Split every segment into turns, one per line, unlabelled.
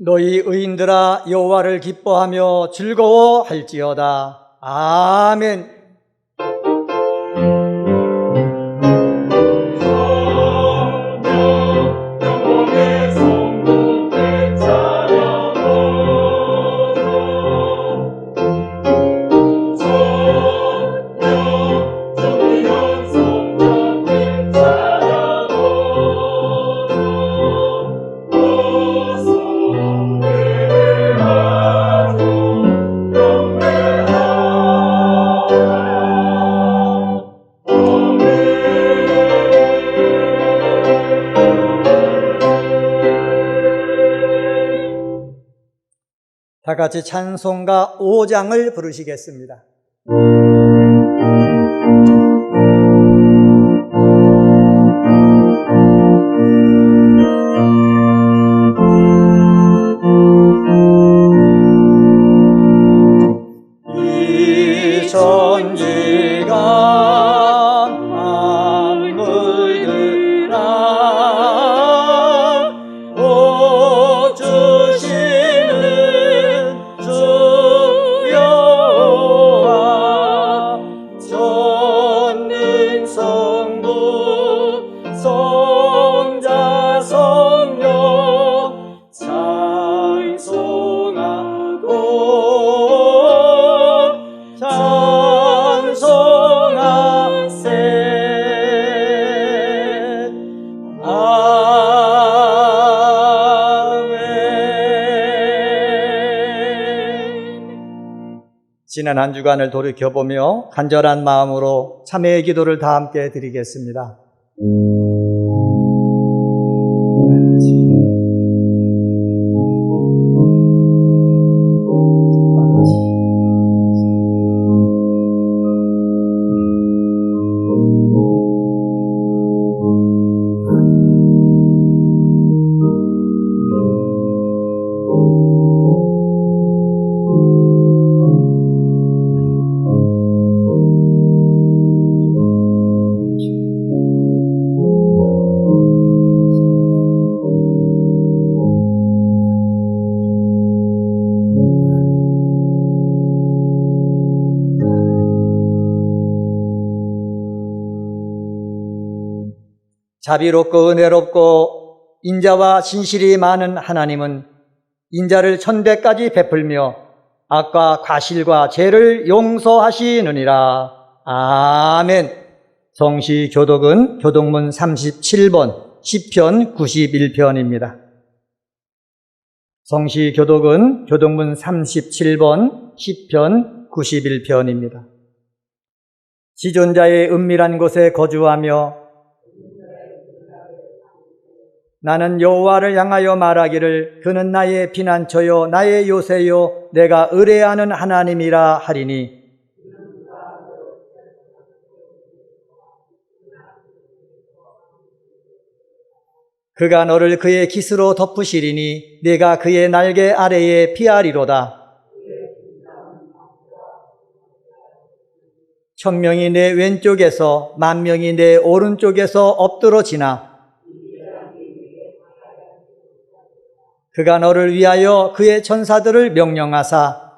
너희 의인들아 여호와를 기뻐하며 즐거워할지어다. 아멘. 다 같이 찬송가 5장을 부르시겠습니다. 이 천지가 만물들아 복 주시는 주 여호와 전능 성부 성자 성령 찬송하고 찬송하세. 아멘. 지난 한 주간을 돌이켜보며 간절한 마음으로 참회의 기도를 다 함께 드리겠습니다. 자비롭고 은혜롭고 인자와 진실이 많은 하나님은 인자를 천대까지 베풀며 악과 과실과 죄를 용서하시느니라. 아멘. 성시 교독은 교독문 37번 시편 91편입니다. 성시 교독은 교독문 37번 시편 91편입니다. 지존자의 은밀한 곳에 거주하며 나는 여호와를 향하여 말하기를 그는 나의 피난처요 나의 요새요 내가 의뢰하는 하나님이라 하리니 그가 너를 그의 깃으로 덮으시리니 네가 그의 날개 아래에 피하리로다. 천명이 내 왼쪽에서 만명이 내 오른쪽에서 엎드러지나 그가 너를 위하여 그의 천사들을 명령하사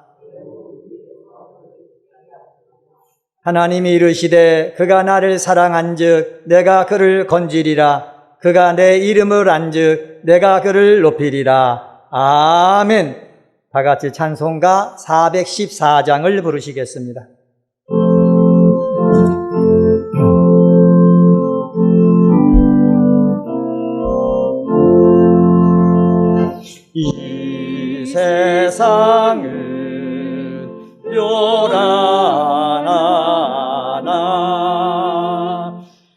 하나님이 이르시되 그가 나를 사랑한즉 내가 그를 건지리라. 그가 내 이름을 안즉 내가 그를 높이리라. 아멘. 다 같이 찬송가 414장을 부르시겠습니다. 이 세상은 요란하나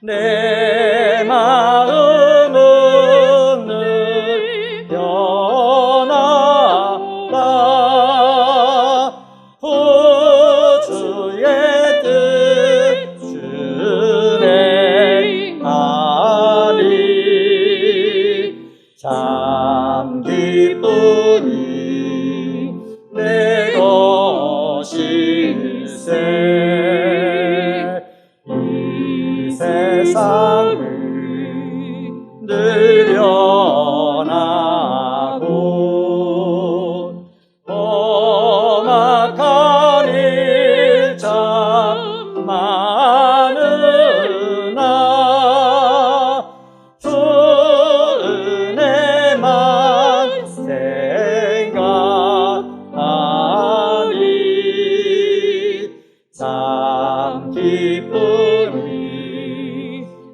내 마음은 늘 변하다. 주의 뜻 준행하리. 참 기쁘니 내 것일세. 이 세상을 늘 변하고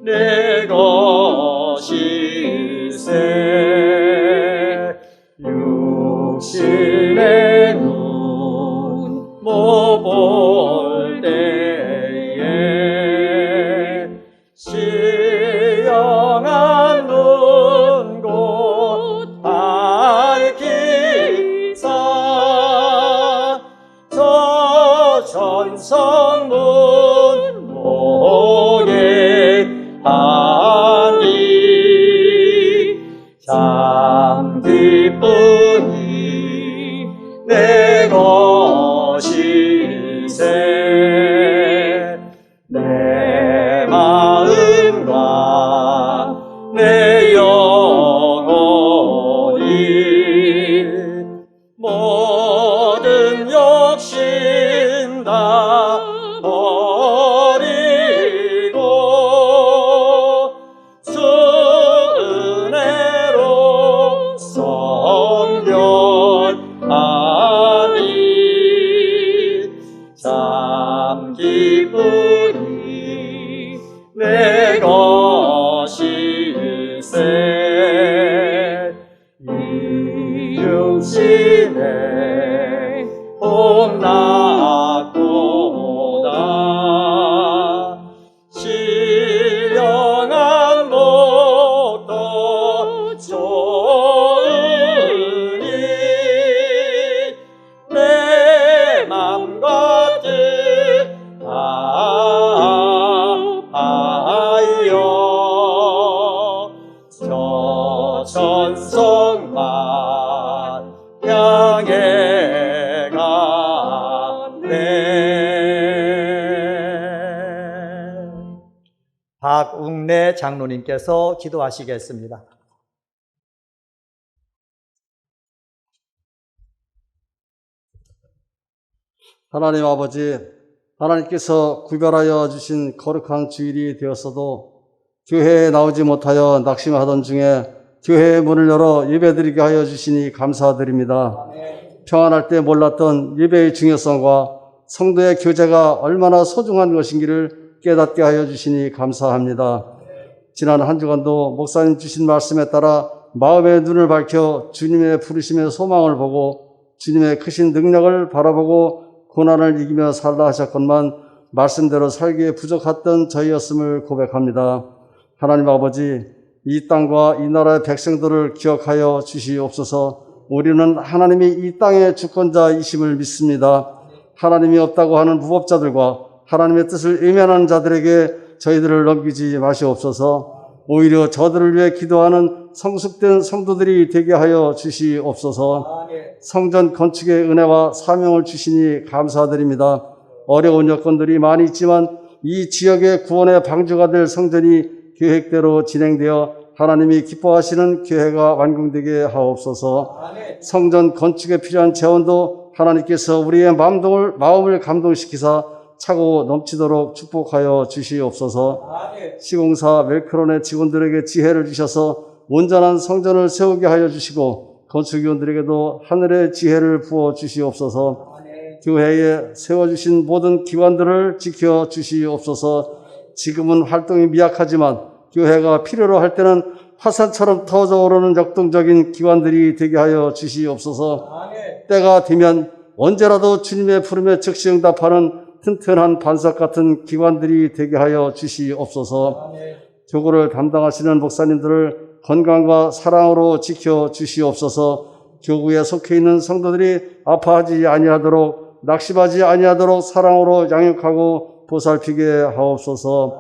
내 것일세. 육신의 눈 못 볼 때에 시영한 눈 곧 밝히사 저 천성문 목에 하니 참 기쁘니 내 것일세. 내 마음과 내 영혼이 모든 욕심 다 버리고 주 은혜로 성결하니 참 기쁘니 내 것일세. 이 육신에 봄났구나 신령한 목도 좋으니 내 맘과 뜻 다하여 저 천성만 향해 가네.
박웅래 장로님께서 기도하시겠습니다.
하나님 아버지, 하나님께서 구별하여 주신 거룩한 주일이 되었어도 교회에 나오지 못하여 낙심하던 중에 교회의 문을 열어 예배드리게 하여 주시니 감사드립니다. 평안할 때 몰랐던 예배의 중요성과 성도의 교제가 얼마나 소중한 것인지를 깨닫게 하여 주시니 감사합니다. 지난 한 주간도 목사님 주신 말씀에 따라 마음의 눈을 밝혀 주님의 부르심의 소망을 보고 주님의 크신 능력을 바라보고 고난을 이기며 살라 하셨건만 말씀대로 살기에 부족했던 저희였음을 고백합니다. 하나님 아버지, 이 땅과 이 나라의 백성들을 기억하여 주시옵소서. 우리는 하나님이 이 땅의 주권자이심을 믿습니다. 하나님이 없다고 하는 무법자들과 하나님의 뜻을 외면하는 자들에게 저희들을 넘기지 마시옵소서. 오히려 저들을 위해 기도하는 성숙된 성도들이 되게 하여 주시옵소서. 성전 건축의 은혜와 사명을 주시니 감사드립니다. 어려운 여건들이 많이 있지만 이 지역의 구원의 방주가 될 성전이 계획대로 진행되어 하나님이 기뻐하시는 교회가 완공되게 하옵소서. 성전 건축에 필요한 재원도 하나님께서 우리의 마음을 감동시키사 차고 넘치도록 축복하여 주시옵소서. 시공사 멜크론의 직원들에게 지혜를 주셔서 온전한 성전을 세우게 하여 주시고 건축위원들에게도 하늘의 지혜를 부어 주시옵소서. 교회에 세워주신 모든 기관들을 지켜 주시옵소서. 지금은 활동이 미약하지만 교회가 필요로 할 때는 화산처럼 터져오르는 역동적인 기관들이 되게 하여 주시옵소서. 때가 되면 언제라도 주님의 부름에 즉시 응답하는 튼튼한 반석 같은 기관들이 되게 하여 주시옵소서. 교구를 담당하시는 목사님들을 건강과 사랑으로 지켜 주시옵소서. 교구에 속해 있는 성도들이 아파하지 아니하도록 낙심하지 아니하도록 사랑으로 양육하고 보살피게 하옵소서.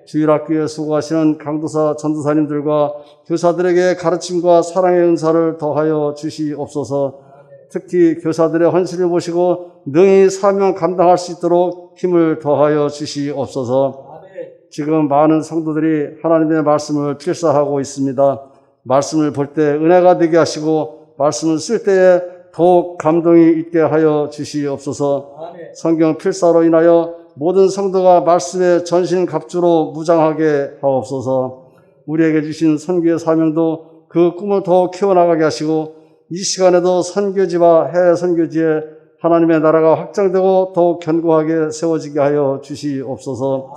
주일학교에 수고하시는 강도사 전도사님들과 교사들에게 가르침과 사랑의 은사를 더하여 주시옵소서. 특히 교사들의 헌신을 보시고 능히 사명 감당할 수 있도록 힘을 더하여 주시옵소서. 지금 많은 성도들이 하나님의 말씀을 필사하고 있습니다. 말씀을 볼 때 은혜가 되게 하시고 말씀을 쓸 때에 더욱 감동이 있게 하여 주시옵소서. 성경 필사로 인하여 모든 성도가 말씀의 전신갑주로 무장하게 하옵소서. 우리에게 주신 선교의 사명도 그 꿈을 더욱 키워나가게 하시고 이 시간에도 선교지와 해외 선교지에 하나님의 나라가 확장되고 더욱 견고하게 세워지게 하여 주시옵소서.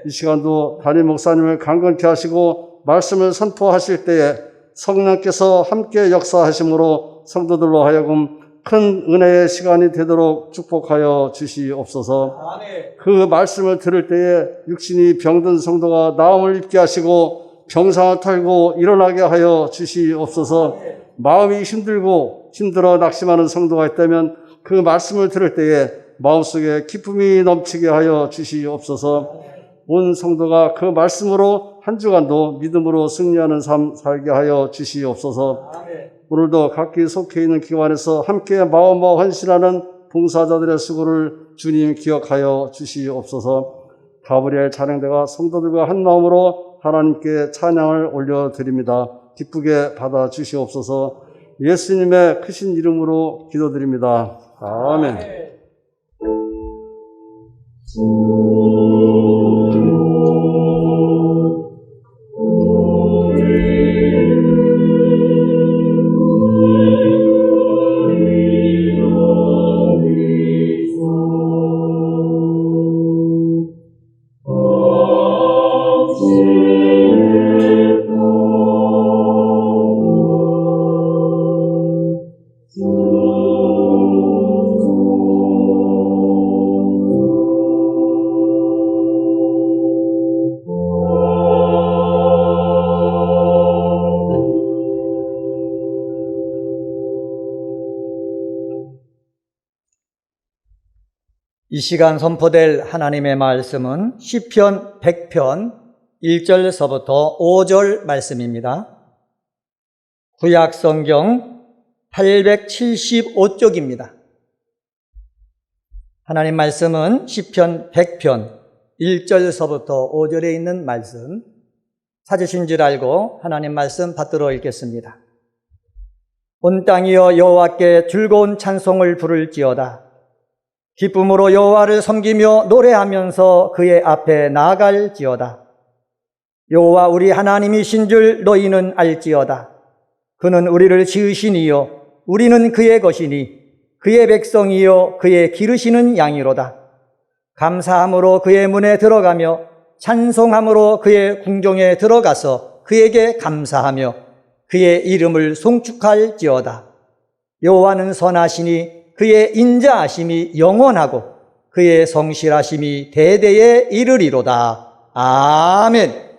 이 시간도 담임 목사님을 강건케 하시고 말씀을 선포하실 때에 성령께서 함께 역사하심으로 성도들로 하여금 큰 은혜의 시간이 되도록 축복하여 주시옵소서. 그 말씀을 들을 때에 육신이 병든 성도가 나음을 입게 하시고 병상을 털고 일어나게 하여 주시옵소서. 마음이 힘들어 낙심하는 성도가 있다면 그 말씀을 들을 때에 마음속에 기쁨이 넘치게 하여 주시옵소서. 온 성도가 그 말씀으로 한 주간도 믿음으로 승리하는 삶 살게 하여 주시옵소서. 오늘도 각기 속해 있는 기관에서 함께 마음과 헌신하는 봉사자들의 수고를 주님 기억하여 주시옵소서. 가브리엘 찬양대가 성도들과 한 마음으로 하나님께 찬양을 올려드립니다. 기쁘게 받아 주시옵소서. 예수님의 크신 이름으로 기도드립니다. 아멘.
이 시간 선포될 하나님의 말씀은 시편 100편 1절서부터 5절 말씀입니다. 구약 성경 875쪽입니다. 하나님 말씀은 시편 100편 1절서부터 5절에 있는 말씀, 찾으신 줄 알고 하나님 말씀 받들어 읽겠습니다. 온 땅이여 여호와께 즐거운 찬송을 부를지어다. 기쁨으로 여호와를 섬기며 노래하면서 그의 앞에 나아갈지어다. 여호와 우리 하나님이신 줄 너희는 알지어다. 그는 우리를 지으시니요 우리는 그의 것이니 그의 백성이요 그의 기르시는 양이로다. 감사함으로 그의 문에 들어가며 찬송함으로 그의 궁정에 들어가서 그에게 감사하며 그의 이름을 송축할지어다. 여호와는 선하시니 그의 인자하심이 영원하고 그의 성실하심이 대대에 이르리로다. 아멘.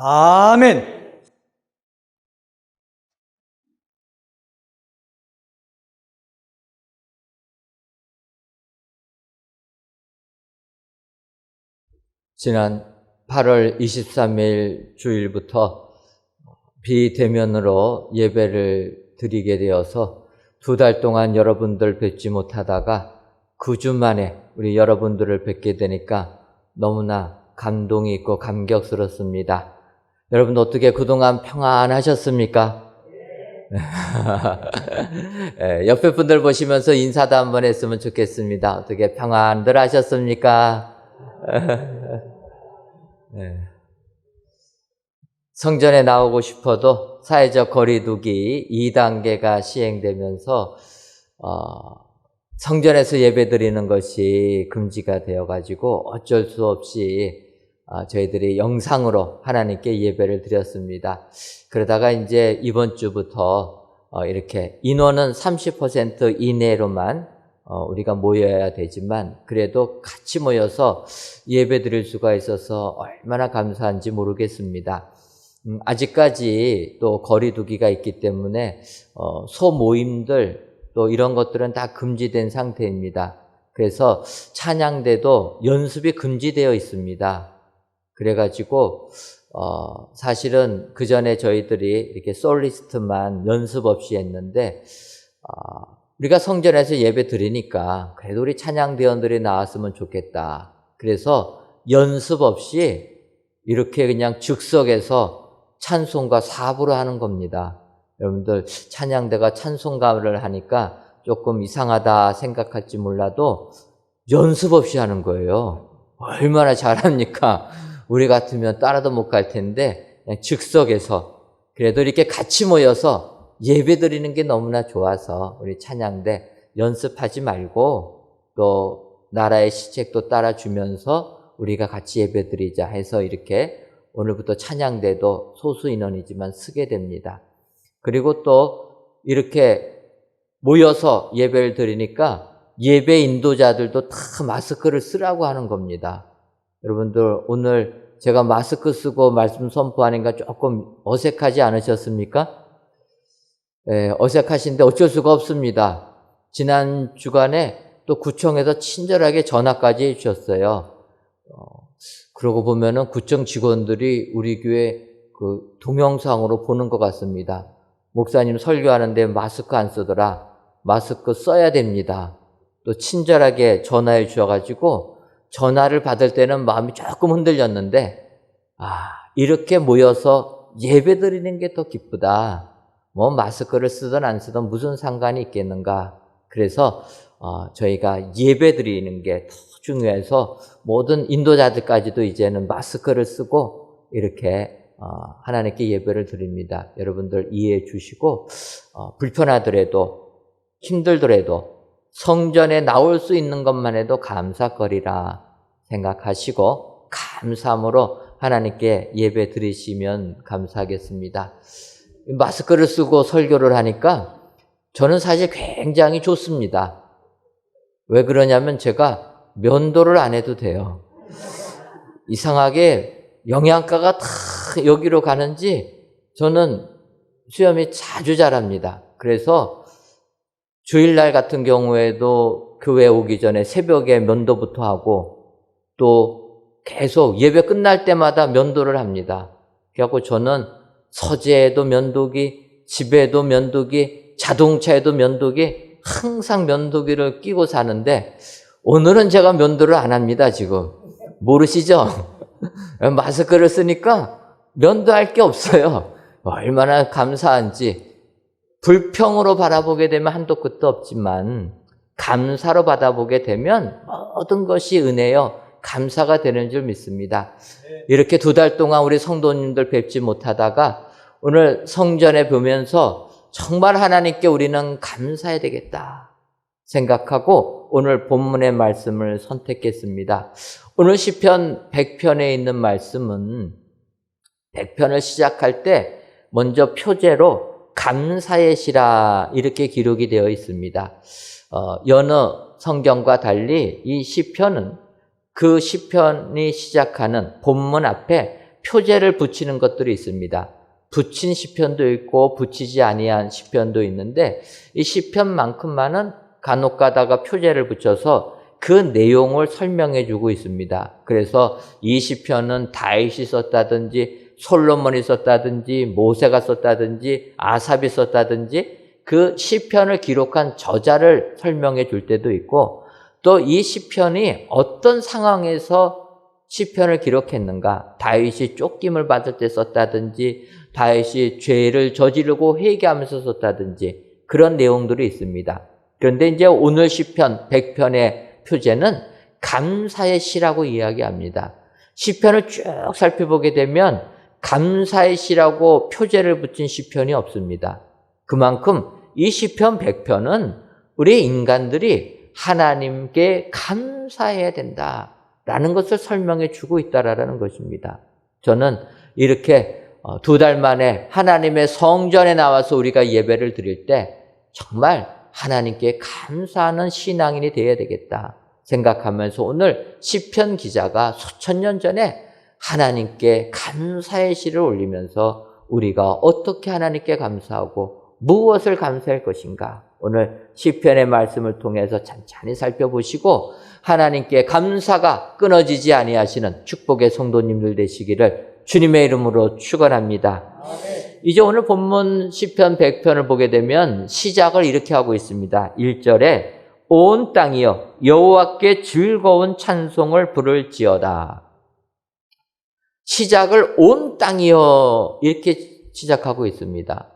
아멘.
지난 8월 23일 주일부터 비대면으로 예배를 드리게 되어서 2달 동안 여러분들 뵙지 못하다가 9주 만에 우리 여러분들을 뵙게 되니까 너무나 감동이 있고 감격스럽습니다. 여러분 어떻게 그동안 평안하셨습니까? 옆에 분들 보시면서 인사도 한번 했으면 좋겠습니다. 어떻게 평안들 하셨습니까? 성전에 나오고 싶어도 사회적 거리두기 2단계가 시행되면서 성전에서 예배드리는 것이 금지가 되어가지고 어쩔 수 없이 저희들이 영상으로 하나님께 예배를 드렸습니다. 그러다가 이제 이번 주부터 이렇게 인원은 30% 이내로만 우리가 모여야 되지만 그래도 같이 모여서 예배 드릴 수가 있어서 얼마나 감사한지 모르겠습니다. 아직까지 또 거리두기가 있기 때문에 소모임들 또 이런 것들은 다 금지된 상태입니다. 그래서 찬양대도 연습이 금지되어 있습니다. 그래가지고 사실은 그 전에 저희들이 이렇게 솔리스트만 연습 없이 했는데 우리가 성전에서 예배 드리니까 그래도 우리 찬양대원들이 나왔으면 좋겠다. 그래서 연습 없이 이렇게 그냥 즉석에서 찬송가 4부로 하는 겁니다. 여러분들 찬양대가 찬송가를 하니까 조금 이상하다 생각할지 몰라도 연습 없이 하는 거예요. 얼마나 잘합니까? 우리 같으면 따라도 못 갈 텐데 그냥 즉석에서 그래도 이렇게 같이 모여서 예배 드리는 게 너무나 좋아서 우리 찬양대 연습하지 말고 또 나라의 시책도 따라주면서 우리가 같이 예배 드리자 해서 이렇게 오늘부터 찬양대도 소수 인원이지만 쓰게 됩니다. 그리고 또 이렇게 모여서 예배를 드리니까 예배 인도자들도 다 마스크를 쓰라고 하는 겁니다. 여러분들 오늘 제가 마스크 쓰고 말씀 선포하니까 조금 어색하지 않으셨습니까? 어색하신데 어쩔 수가 없습니다. 지난 주간에 또 구청에서 친절하게 전화까지 해주셨어요. 그러고 보면은 구청 직원들이 우리 교회 그 동영상으로 보는 것 같습니다. 목사님 설교하는데 마스크 안 쓰더라. 마스크 써야 됩니다. 또 친절하게 전화해 주셔가지고 전화를 받을 때는 마음이 조금 흔들렸는데 이렇게 모여서 예배 드리는 게 더 기쁘다. 뭐 마스크를 쓰든 안 쓰든 무슨 상관이 있겠는가. 그래서 저희가 예배 드리는 게 더 중요해서 모든 인도자들까지도 이제는 마스크를 쓰고 이렇게 하나님께 예배를 드립니다. 여러분들 이해해 주시고 불편하더라도 힘들더라도 성전에 나올 수 있는 것만 해도 감사거리라 생각하시고 감사함으로 하나님께 예배 드리시면 감사하겠습니다. 마스크를 쓰고 설교를 하니까 저는 사실 굉장히 좋습니다. 왜 그러냐면 제가 면도를 안 해도 돼요. 이상하게 영양가가 다 여기로 가는지 저는 수염이 자주 자랍니다. 그래서 주일날 같은 경우에도 교회 오기 전에 새벽에 면도부터 하고 또 계속 예배 끝날 때마다 면도를 합니다. 그래갖고 저는 서재에도 면도기, 집에도 면도기, 자동차에도 면도기, 항상 면도기를 끼고 사는데 오늘은 제가 면도를 안 합니다, 지금. 모르시죠? 마스크를 쓰니까 면도할 게 없어요. 얼마나 감사한지. 불평으로 바라보게 되면 한도 끝도 없지만 감사로 받아보게 되면 모든 것이 은혜요, 감사가 되는 줄 믿습니다. 이렇게 2달 동안 우리 성도님들 뵙지 못하다가 오늘 성전에 보면서 정말 하나님께 우리는 감사해야 되겠다 생각하고 오늘 본문의 말씀을 선택했습니다. 오늘 시편 100편에 있는 말씀은 100편을 시작할 때 먼저 표제로 감사의 시라 이렇게 기록이 되어 있습니다. 여느 성경과 달리 이 시편은 그 시편이 시작하는 본문 앞에 표제를 붙이는 것들이 있습니다. 붙인 시편도 있고 붙이지 아니한 시편도 있는데 이 시편만큼만은 간혹 가다가 표제를 붙여서 그 내용을 설명해 주고 있습니다. 그래서 이 시편은 다윗이 썼다든지 솔로몬이 썼다든지 모세가 썼다든지 아삽이 썼다든지 그 시편을 기록한 저자를 설명해 줄 때도 있고 또 이 시편이 어떤 상황에서 시편을 기록했는가, 다윗이 쫓김을 받을 때 썼다든지 다윗이 죄를 저지르고 회개하면서 썼다든지 그런 내용들이 있습니다. 그런데 이제 오늘 시편 100편의 표제는 감사의 시라고 이야기합니다. 시편을 쭉 살펴보게 되면 감사의 시라고 표제를 붙인 시편이 없습니다. 그만큼 이 시편 100편은 우리 인간들이 하나님께 감사해야 된다라는 것을 설명해 주고 있다라는 것입니다. 저는 이렇게 2달 만에 하나님의 성전에 나와서 우리가 예배를 드릴 때 정말 하나님께 감사하는 신앙인이 되어야 되겠다 생각하면서 오늘 시편 기자가 수천 년 전에 하나님께 감사의 시를 올리면서 우리가 어떻게 하나님께 감사하고 무엇을 감사할 것인가 오늘 시편의 말씀을 통해서 찬찬히 살펴보시고 하나님께 감사가 끊어지지 아니하시는 축복의 성도님들 되시기를 주님의 이름으로 축원합니다. 이제 오늘 본문 시편 100편을 보게 되면 시작을 이렇게 하고 있습니다. 1절에 온 땅이여 여호와께 즐거운 찬송을 부를지어다. 시작을 온 땅이여 이렇게 시작하고 있습니다.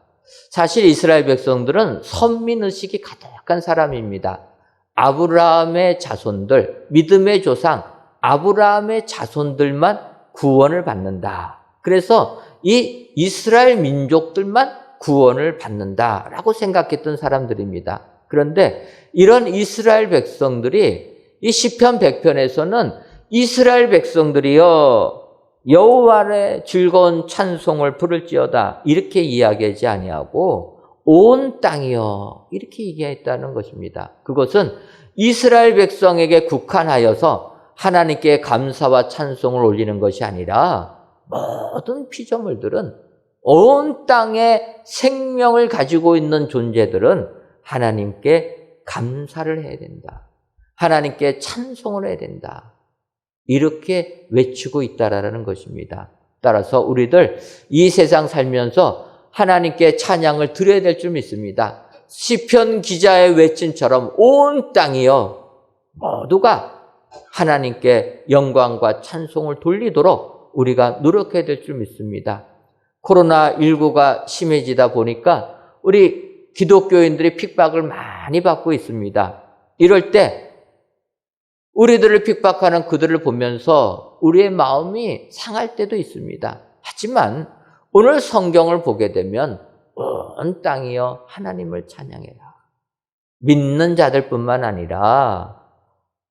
사실 이스라엘 백성들은 선민의식이 가득한 사람입니다. 아브라함의 자손들, 믿음의 조상 아브라함의 자손들만 구원을 받는다. 그래서 이 이스라엘 민족들만 구원을 받는다라고 생각했던 사람들입니다. 그런데 이런 이스라엘 백성들이 이 시편 100편에서는 이스라엘 백성들이여 여호와의 즐거운 찬송을 부를지어다 이렇게 이야기하지 아니하고 온 땅이여 이렇게 얘기했다는 것입니다. 그것은 이스라엘 백성에게 국한하여서 하나님께 감사와 찬송을 올리는 것이 아니라 모든 피조물들은 온 땅에 생명을 가지고 있는 존재들은 하나님께 감사를 해야 된다. 하나님께 찬송을 해야 된다. 이렇게 외치고 있다라는 것입니다. 따라서 우리들 이 세상 살면서 하나님께 찬양을 드려야 될 줄 믿습니다. 시편 기자의 외침처럼 온 땅이여 모두가 하나님께 영광과 찬송을 돌리도록 우리가 노력해야 될 줄 믿습니다. 코로나19가 심해지다 보니까 우리 기독교인들이 핍박을 많이 받고 있습니다. 이럴 때 우리들을 핍박하는 그들을 보면서 우리의 마음이 상할 때도 있습니다. 하지만 오늘 성경을 보게 되면 온 땅이여 하나님을 찬양해라. 믿는 자들뿐만 아니라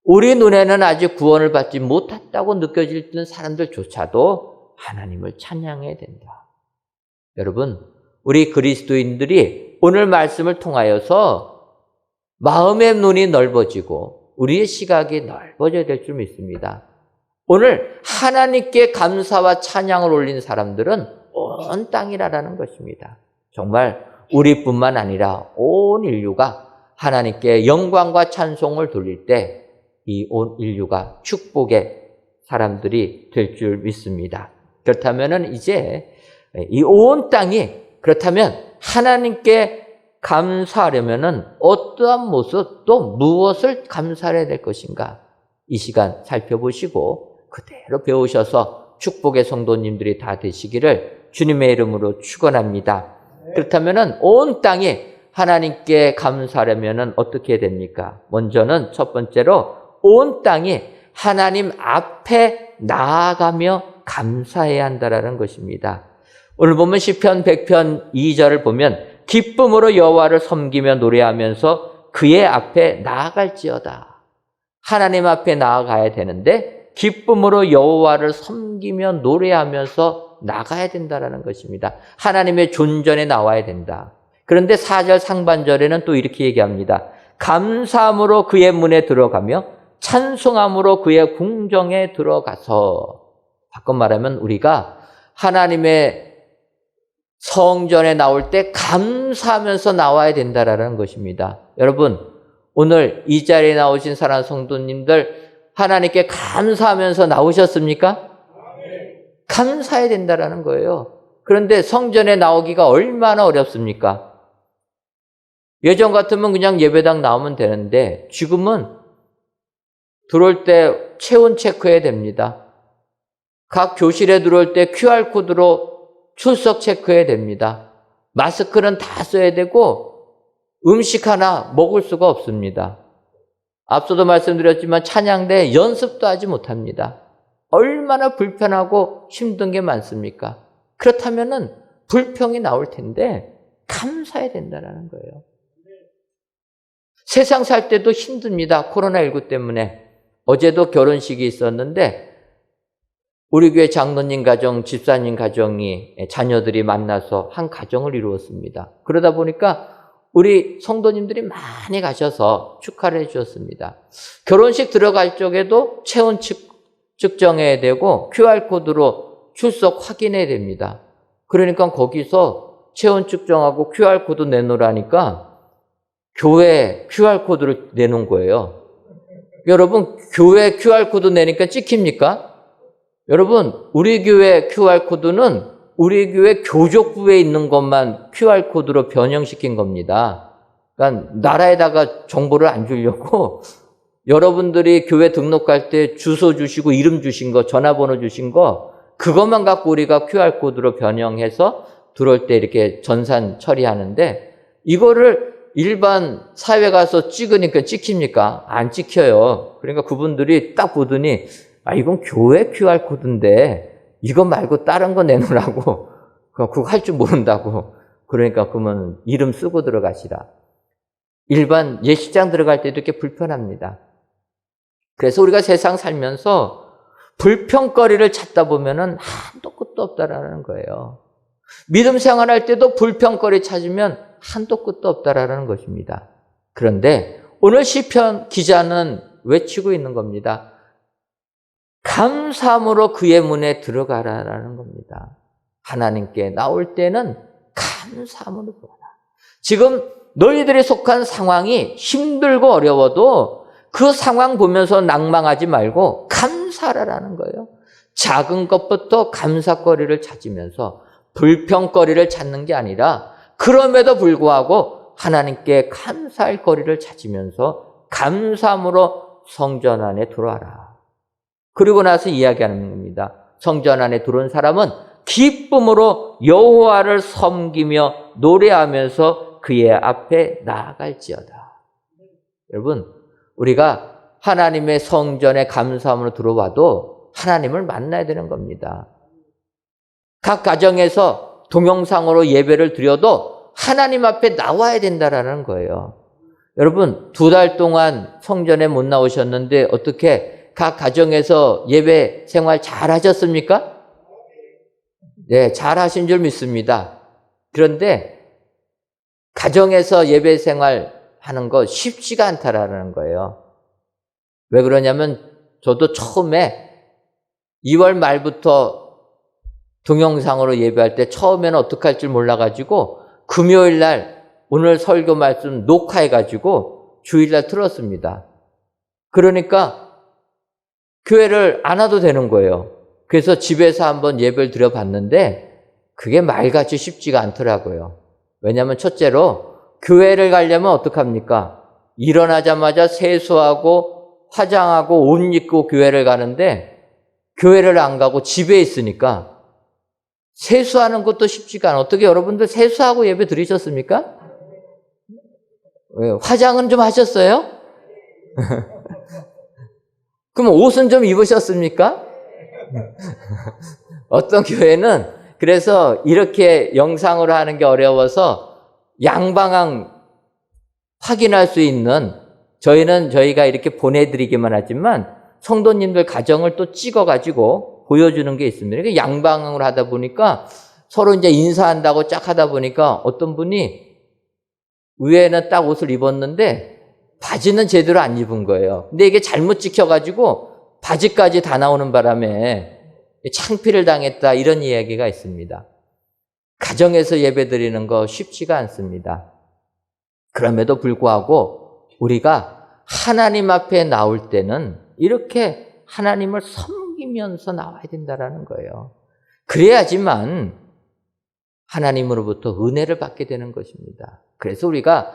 우리 눈에는 아직 구원을 받지 못했다고 느껴질 사람들조차도 하나님을 찬양해야 된다. 여러분, 우리 그리스도인들이 오늘 말씀을 통하여서 마음의 눈이 넓어지고 우리의 시각이 넓어져야 될 줄 믿습니다. 오늘 하나님께 감사와 찬양을 올린 사람들은 온 땅이라는 것입니다. 정말 우리뿐만 아니라 온 인류가 하나님께 영광과 찬송을 돌릴 때 이 온 인류가 축복의 사람들이 될 줄 믿습니다. 그렇다면 이제 이 온 땅이 그렇다면 하나님께 감사하려면 어떠한 모습 또 무엇을 감사해야 될 것인가? 이 시간 살펴보시고 그대로 배우셔서 축복의 성도님들이 다 되시기를 주님의 이름으로 축원합니다. 그렇다면 온 땅이 하나님께 감사하려면 어떻게 해야 됩니까? 먼저는 첫 번째로 온 땅이 하나님 앞에 나아가며 감사해야 한다는 것입니다. 오늘 보면 시편 100편 2절을 보면 기쁨으로 여호와를 섬기며 노래하면서 그의 앞에 나아갈지어다. 하나님 앞에 나아가야 되는데 기쁨으로 여호와를 섬기며 노래하면서 나가야 된다는 것입니다. 하나님의 존전에 나와야 된다. 그런데 4절 상반절에는 또 이렇게 얘기합니다. 감사함으로 그의 문에 들어가며 찬송함으로 그의 궁정에 들어가서. 바꿔 말하면 우리가 하나님의 성전에 나올 때 감사하면서 나와야 된다는 것입니다. 여러분, 오늘 이 자리에 나오신 사랑하는 성도님들 하나님께 감사하면서 나오셨습니까? 감사해야 된다는 거예요. 그런데 성전에 나오기가 얼마나 어렵습니까? 예전 같으면 그냥 예배당 나오면 되는데 지금은 들어올 때 체온 체크해야 됩니다. 각 교실에 들어올 때 QR코드로 출석 체크해야 됩니다. 마스크는 다 써야 되고 음식 하나 먹을 수가 없습니다. 앞서도 말씀드렸지만 찬양대 연습도 하지 못합니다. 얼마나 불편하고 힘든 게 많습니까? 그렇다면은 불평이 나올 텐데 감사해야 된다는 거예요. 세상 살 때도 힘듭니다. 코로나19 때문에. 어제도 결혼식이 있었는데 우리 교회 장로님 가정, 집사님 가정이 자녀들이 만나서 한 가정을 이루었습니다. 그러다 보니까 우리 성도님들이 많이 가셔서 축하를 해 주셨습니다. 결혼식 들어갈 적에도 체온 측정해야 되고 QR코드로 출석 확인해야 됩니다. 그러니까 거기서 체온 측정하고 QR코드 내놓으라니까 교회 QR코드를 내놓은 거예요. 여러분, 교회 QR코드 내니까 찍힙니까? 여러분, 우리 교회 QR코드는 우리 교회 교족부에 있는 것만 QR코드로 변형시킨 겁니다. 그러니까 나라에다가 정보를 안 주려고 여러분들이 교회 등록할 때 주소 주시고 이름 주신 거, 전화번호 주신 거 그것만 갖고 우리가 QR코드로 변형해서 들어올 때 이렇게 전산 처리하는데 이거를 일반 사회 가서 찍으니까 찍힙니까? 안 찍혀요. 그러니까 그분들이 딱 보더니 이건 교회 QR코드인데 이거 말고 다른 거 내놓으라고. 그거 할 줄 모른다고. 그러니까 그러면 이름 쓰고 들어가시라. 일반 예식장 들어갈 때도 이렇게 불편합니다. 그래서 우리가 세상 살면서 불평거리를 찾다 보면은 한도 끝도 없다라는 거예요. 믿음 생활할 때도 불평거리 찾으면 한도 끝도 없다라는 것입니다. 그런데 오늘 시편 기자는 외치고 있는 겁니다. 감사함으로 그의 문에 들어가라라는 겁니다. 하나님께 나올 때는 감사함으로 들어가라. 지금 너희들이 속한 상황이 힘들고 어려워도 그 상황 보면서 낭망하지 말고 감사하라는 거예요. 작은 것부터 감사거리를 찾으면서 불평거리를 찾는 게 아니라 그럼에도 불구하고 하나님께 감사할 거리를 찾으면서 감사함으로 성전 안에 들어와라. 그리고 나서 이야기하는 겁니다. 성전 안에 들어온 사람은 기쁨으로 여호와를 섬기며 노래하면서 그의 앞에 나아갈지어다. 여러분, 우리가 하나님의 성전에 감사함으로 들어와도 하나님을 만나야 되는 겁니다. 각 가정에서 동영상으로 예배를 드려도 하나님 앞에 나와야 된다라는 거예요. 여러분, 2달 동안 성전에 못 나오셨는데 어떻게 각 가정에서 예배 생활 잘 하셨습니까? 네, 잘 하신 줄 믿습니다. 그런데 가정에서 예배 생활 하는 거 쉽지가 않다라는 거예요. 왜 그러냐면 저도 처음에 2월 말부터 동영상으로 예배할 때 처음에는 어떻게 할 줄 몰라가지고 금요일 날 오늘 설교 말씀 녹화해가지고 주일날 틀었습니다. 그러니까 교회를 안 와도 되는 거예요. 그래서 집에서 한번 예배를 드려봤는데 그게 말같이 쉽지가 않더라고요. 왜냐하면 첫째로 교회를 가려면 어떡합니까? 일어나자마자 세수하고 화장하고 옷 입고 교회를 가는데 교회를 안 가고 집에 있으니까 세수하는 것도 쉽지가 않아요. 어떻게 여러분들 세수하고 예배 드리셨습니까? 왜, 화장은 좀 하셨어요? 그럼 옷은 좀 입으셨습니까? 어떤 교회는 그래서 이렇게 영상으로 하는 게 어려워서 양방향 확인할 수 있는, 저희가 이렇게 보내드리기만 하지만 성도님들 가정을 또 찍어가지고 보여주는 게 있습니다. 그러니까 양방향으로 하다 보니까 서로 이제 인사한다고 쫙 하다 보니까 어떤 분이 위에는 딱 옷을 입었는데 바지는 제대로 안 입은 거예요. 근데 이게 잘못 찍혀가지고 바지까지 다 나오는 바람에 창피를 당했다, 이런 이야기가 있습니다. 가정에서 예배 드리는 거 쉽지가 않습니다. 그럼에도 불구하고 우리가 하나님 앞에 나올 때는 이렇게 하나님을 섬기면서 나와야 된다는 거예요. 그래야지만 하나님으로부터 은혜를 받게 되는 것입니다. 그래서 우리가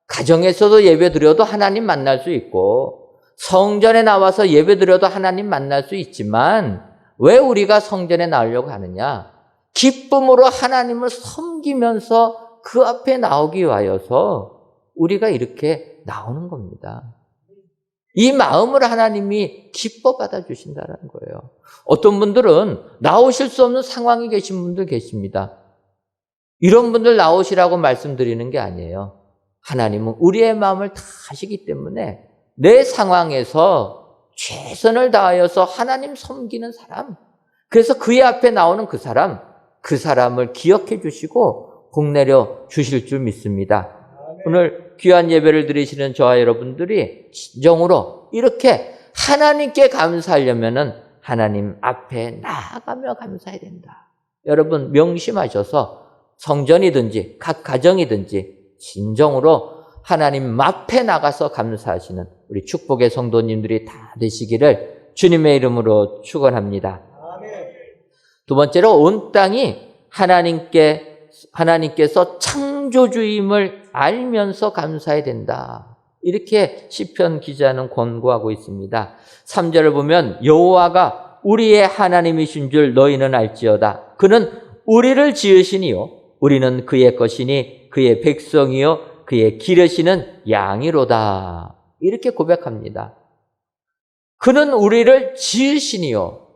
가정에서도 예배 드려도 하나님 만날 수 있고 성전에 나와서 예배 드려도 하나님 만날 수 있지만 왜 우리가 성전에 나오려고 하느냐? 기쁨으로 하나님을 섬기면서 그 앞에 나오기 위하여서 우리가 이렇게 나오는 겁니다. 이 마음을 하나님이 기뻐 받아주신다는 거예요. 어떤 분들은 나오실 수 없는 상황에 계신 분들 계십니다. 이런 분들 나오시라고 말씀드리는 게 아니에요. 하나님은 우리의 마음을 다 아시기 때문에 내 상황에서 최선을 다하여서 하나님 섬기는 사람, 그래서 그의 앞에 나오는 그 사람을 기억해 주시고 복 내려 주실 줄 믿습니다. 오늘 귀한 예배를 드리시는 저와 여러분들이 진정으로 이렇게 하나님께 감사하려면은 하나님 앞에 나아가며 감사해야 된다. 여러분 명심하셔서 성전이든지 각 가정이든지 진정으로 하나님 앞에 나가서 감사하시는 우리 축복의 성도님들이 다 되시기를 주님의 이름으로 축원합니다. 두 번째로 온 땅이 하나님께서 창조주임을 알면서 감사해야 된다. 이렇게 시편 기자는 권고하고 있습니다. 3절을 보면 여호와가 우리의 하나님이신 줄 너희는 알지어다. 그는 우리를 지으시니요 우리는 그의 것이니 그의 백성이요 그의 기르시는 양이로다. 이렇게 고백합니다. 그는 우리를 지으시니요.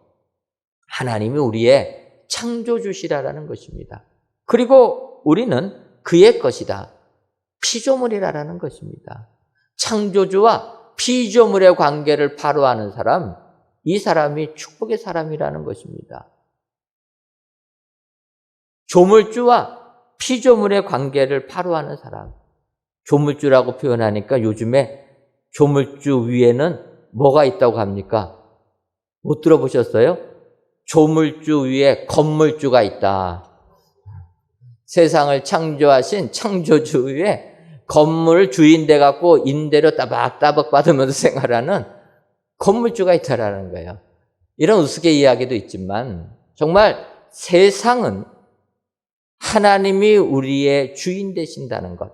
하나님이 우리의 창조주시라는 것입니다. 그리고 우리는 그의 것이다. 피조물이라는 것입니다. 창조주와 피조물의 관계를 바로 아는 사람, 이 사람이 축복의 사람이라는 것입니다. 조물주와 피조물의 관계를 바로 아는 사람, 조물주라고 표현하니까 요즘에 조물주 위에는 뭐가 있다고 합니까? 못 들어보셨어요? 조물주 위에 건물주가 있다. 세상을 창조하신 창조주 위에 건물 주인 돼갖고 임대료 따박따박 받으면서 생활하는 건물주가 있다라는 거예요. 이런 우스개 이야기도 있지만 정말 세상은 하나님이 우리의 주인 되신다는 것,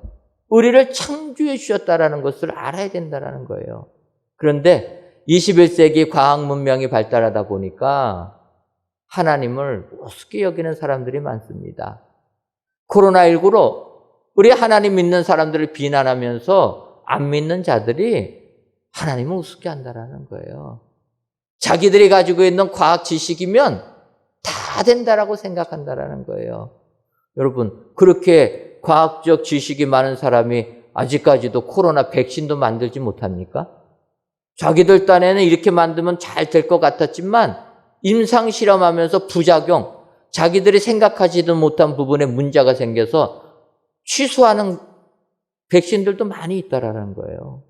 우리를 창조해 주셨다라는 것을 알아야 된다는 거예요. 그런데 21세기 과학 문명이 발달하다 보니까 하나님을 우습게 여기는 사람들이 많습니다. 코로나19로 우리 하나님 믿는 사람들을 비난하면서 안 믿는 자들이 하나님을 우습게 한다라는 거예요. 자기들이 가지고 있는 과학 지식이면 다 된다라고 생각한다라는 거예요. 여러분, 그렇게 과학적 지식이 많은 사람이 아직까지도 코로나 백신도 만들지 못합니까? 자기들 딴에는 이렇게 만들면 잘 될 것 같았지만 임상 실험하면서 부작용, 자기들이 생각하지도 못한 부분에 문제가 생겨서 취소하는 백신들도 많이 있다라는 거예요.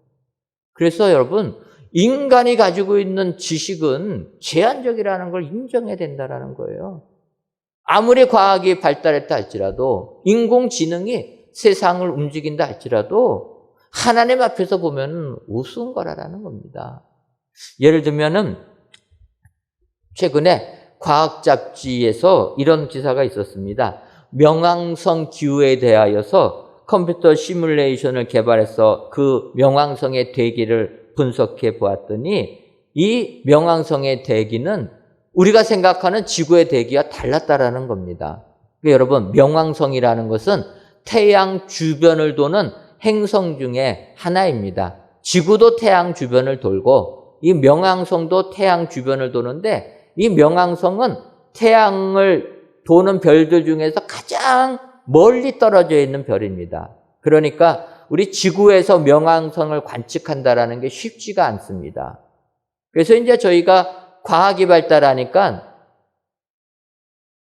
그래서 여러분, 인간이 가지고 있는 지식은 제한적이라는 걸 인정해야 된다라는 거예요. 아무리 과학이 발달했다 할지라도, 인공지능이 세상을 움직인다 할지라도 하나님 앞에서 보면 우스운 거라는 겁니다. 예를 들면은 최근에 과학 잡지에서 이런 기사가 있었습니다. 명왕성 기후에 대하여서 컴퓨터 시뮬레이션을 개발해서 그 명왕성의 대기를 분석해 보았더니 이 명왕성의 대기는 우리가 생각하는 지구의 대기와 달랐다라는 겁니다. 그러니까 여러분, 명왕성이라는 것은 태양 주변을 도는 행성 중에 하나입니다. 지구도 태양 주변을 돌고 이 명왕성도 태양 주변을 도는데, 이 명왕성은 태양을 도는 별들 중에서 가장 멀리 떨어져 있는 별입니다. 그러니까 우리 지구에서 명왕성을 관측한다라는 게 쉽지가 않습니다. 그래서 이제 저희가 과학이 발달하니까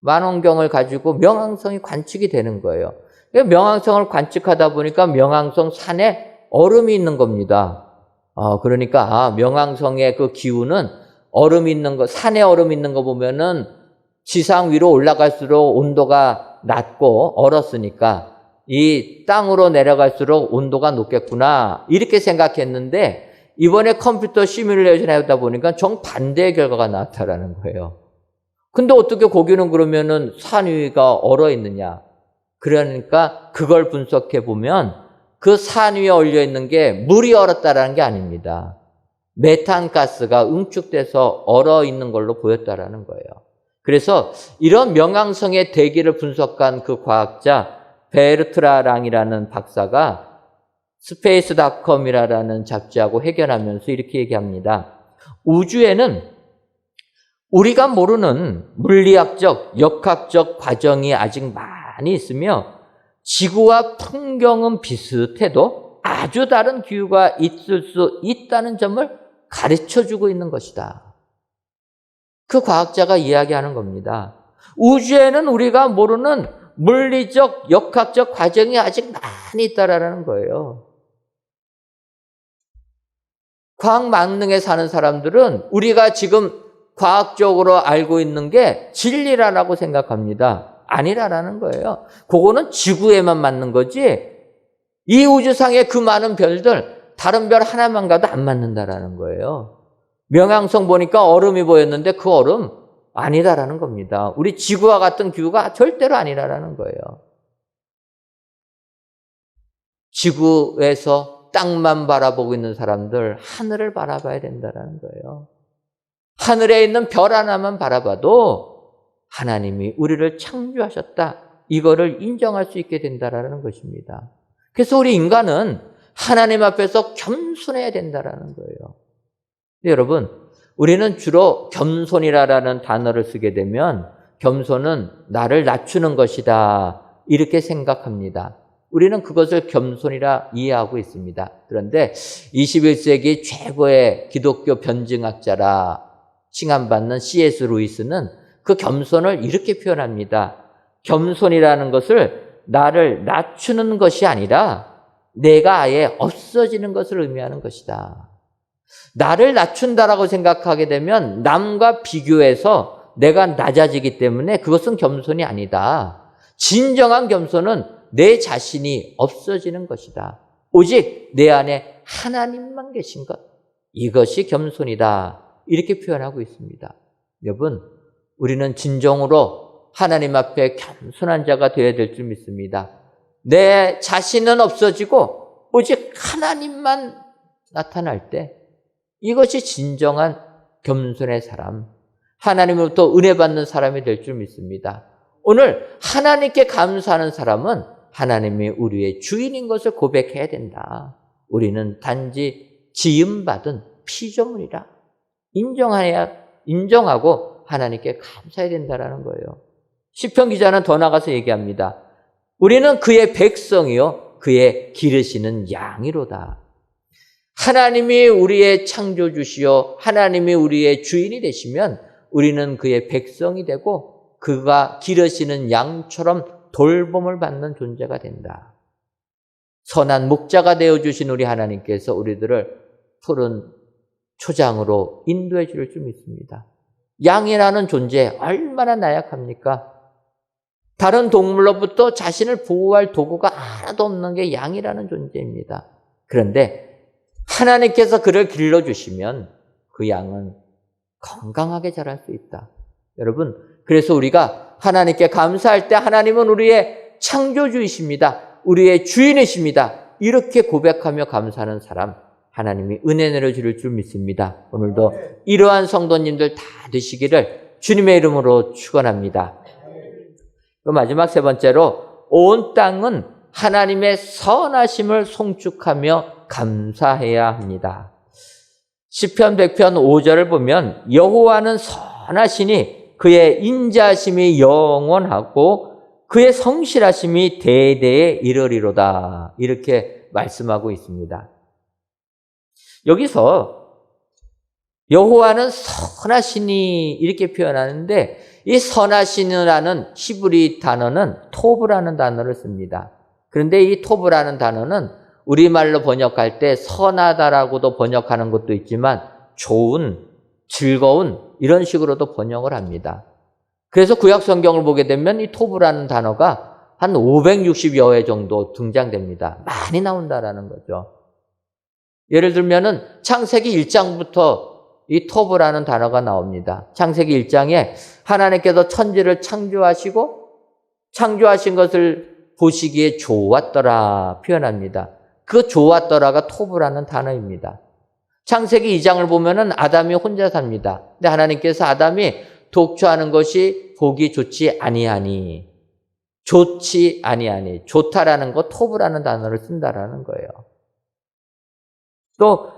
망원경을 가지고 명왕성이 관측이 되는 거예요. 명왕성을 관측하다 보니까 명왕성 산에 얼음이 있는 겁니다. 그러니까 명왕성의 그 기후는 얼음 있는 거, 산에 얼음 있는 거 보면은 지상 위로 올라갈수록 온도가 낮고 얼었으니까 이 땅으로 내려갈수록 온도가 높겠구나, 이렇게 생각했는데 이번에 컴퓨터 시뮬레이션 하다 보니까 정반대의 결과가 나왔다라는 거예요. 근데 어떻게 거기는 그러면은 산 위가 얼어 있느냐? 그러니까 그걸 분석해 보면 그 산 위에 얼려 있는 게 물이 얼었다라는 게 아닙니다. 메탄가스가 응축돼서 얼어 있는 걸로 보였다라는 거예요. 그래서 이런 명왕성의 대기를 분석한 그 과학자 베르트라랑이라는 박사가 스페이스.com이라는 잡지하고 회견하면서 이렇게 얘기합니다. 우주에는 우리가 모르는 물리학적, 역학적 과정이 아직 많이 있으며 지구와 풍경은 비슷해도 아주 다른 기후가 있을 수 있다는 점을 가르쳐주고 있는 것이다. 그 과학자가 이야기하는 겁니다. 우주에는 우리가 모르는 물리적, 역학적 과정이 아직 많이 있다라는 거예요. 과학 만능에 사는 사람들은 우리가 지금 과학적으로 알고 있는 게 진리라고 생각합니다. 아니라는 거예요. 그거는 지구에만 맞는 거지 이 우주상의 그 많은 별들 다른 별 하나만 가도 안 맞는다라는 거예요. 명왕성 보니까 얼음이 보였는데 그 얼음 아니다라는 겁니다. 우리 지구와 같은 기후가 절대로 아니라는 거예요. 지구에서 땅만 바라보고 있는 사람들, 하늘을 바라봐야 된다는 거예요. 하늘에 있는 별 하나만 바라봐도 하나님이 우리를 창조하셨다, 이거를 인정할 수 있게 된다는 것입니다. 그래서 우리 인간은 하나님 앞에서 겸손해야 된다는 거예요. 여러분, 우리는 주로 겸손이라는 단어를 쓰게 되면 겸손은 나를 낮추는 것이다, 이렇게 생각합니다. 우리는 그것을 겸손이라 이해하고 있습니다. 그런데 21세기 최고의 기독교 변증학자라 칭함받는 C.S. 루이스는 그 겸손을 이렇게 표현합니다. 겸손이라는 것을 나를 낮추는 것이 아니라 내가 아예 없어지는 것을 의미하는 것이다. 나를 낮춘다라고 생각하게 되면 남과 비교해서 내가 낮아지기 때문에 그것은 겸손이 아니다. 진정한 겸손은 내 자신이 없어지는 것이다. 오직 내 안에 하나님만 계신 것, 이것이 겸손이다, 이렇게 표현하고 있습니다. 여러분, 우리는 진정으로 하나님 앞에 겸손한 자가 되어야 될 줄 믿습니다. 내 자신은 없어지고 오직 하나님만 나타날 때, 이것이 진정한 겸손의 사람, 하나님으로부터 은혜 받는 사람이 될 줄 믿습니다. 오늘 하나님께 감사하는 사람은 하나님이 우리의 주인인 것을 고백해야 된다. 우리는 단지 지음받은 피조물이라 인정하고 하나님께 감사해야 된다라는 거예요. 시편 기자는 더 나가서 얘기합니다. 우리는 그의 백성이요 그의 기르시는 양이로다. 하나님이 우리의 창조주시요 하나님이 우리의 주인이 되시면 우리는 그의 백성이 되고 그가 기르시는 양처럼 돌봄을 받는 존재가 된다. 선한 목자가 되어주신 우리 하나님께서 우리들을 푸른 초장으로 인도해 줄 줄 믿습니다. 양이라는 존재 얼마나 나약합니까? 다른 동물로부터 자신을 보호할 도구가 하나도 없는 게 양이라는 존재입니다. 그런데 하나님께서 그를 길러주시면 그 양은 건강하게 자랄 수 있다. 여러분, 그래서 우리가 하나님께 감사할 때 하나님은 우리의 창조주이십니다. 우리의 주인이십니다. 이렇게 고백하며 감사하는 사람, 하나님이 은혜 내려줄 줄 믿습니다. 오늘도 이러한 성도님들 다 되시기를 주님의 이름으로 축원합니다. 마지막 세 번째로 온 땅은 하나님의 선하심을 송축하며 감사해야 합니다. 시편 100편 5절을 보면 여호와는 선하시니 그의 인자하심이 영원하고 그의 성실하심이 대대에 이르리로다. 이렇게 말씀하고 있습니다. 여기서 여호와는 선하시니 이렇게 표현하는데 이 선하시니라는 히브리 단어는 토브라는 단어를 씁니다. 그런데 이 토브라는 단어는 우리말로 번역할 때 선하다라고도 번역하는 것도 있지만 좋은, 즐거운 이런 식으로도 번역을 합니다. 그래서 구약 성경을 보게 되면 이 토브라는 단어가 한 560여 회 정도 등장됩니다. 많이 나온다라는 거죠. 예를 들면은 창세기 1장부터 이 토브라는 단어가 나옵니다. 창세기 1장에 하나님께서 천지를 창조하시고 창조하신 것을 보시기에 좋았더라 표현합니다. 그 좋았더라가 토브라는 단어입니다. 창세기 2장을 보면은 아담이 혼자 삽니다. 근데 하나님께서 아담이 독초하는 것이 보기 좋지 아니하니, 좋지 아니하니, 좋다라는 거 토브라는 단어를 쓴다라는 거예요. 또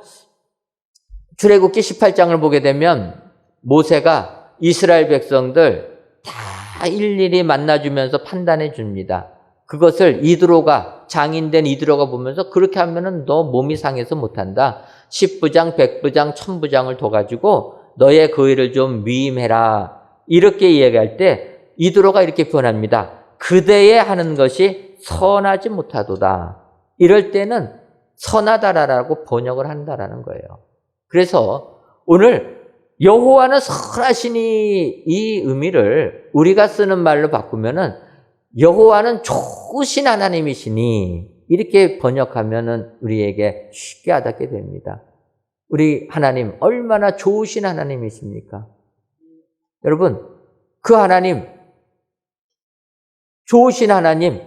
출애굽기 18장을 보게 되면 모세가 이스라엘 백성들 다 일일이 만나주면서 판단해 줍니다. 그것을 이드로가, 장인된 이드로가 보면서 그렇게 하면은 너 몸이 상해서 못한다. 10부장, 100부장, 1000부장을 둬가지고 너의 그 일을 좀 위임해라. 이렇게 이야기할 때 이드로가 이렇게 표현합니다. 그대의 하는 것이 선하지 못하도다. 이럴 때는 선하다라고 번역을 한다라는 거예요. 그래서 오늘 여호와는 선하시니 이 의미를 우리가 쓰는 말로 바꾸면은 여호와는 좋으신 하나님이시니 이렇게 번역하면은 우리에게 쉽게 와닿게 됩니다. 우리 하나님 얼마나 좋으신 하나님이십니까? 여러분, 그 하나님, 좋으신 하나님,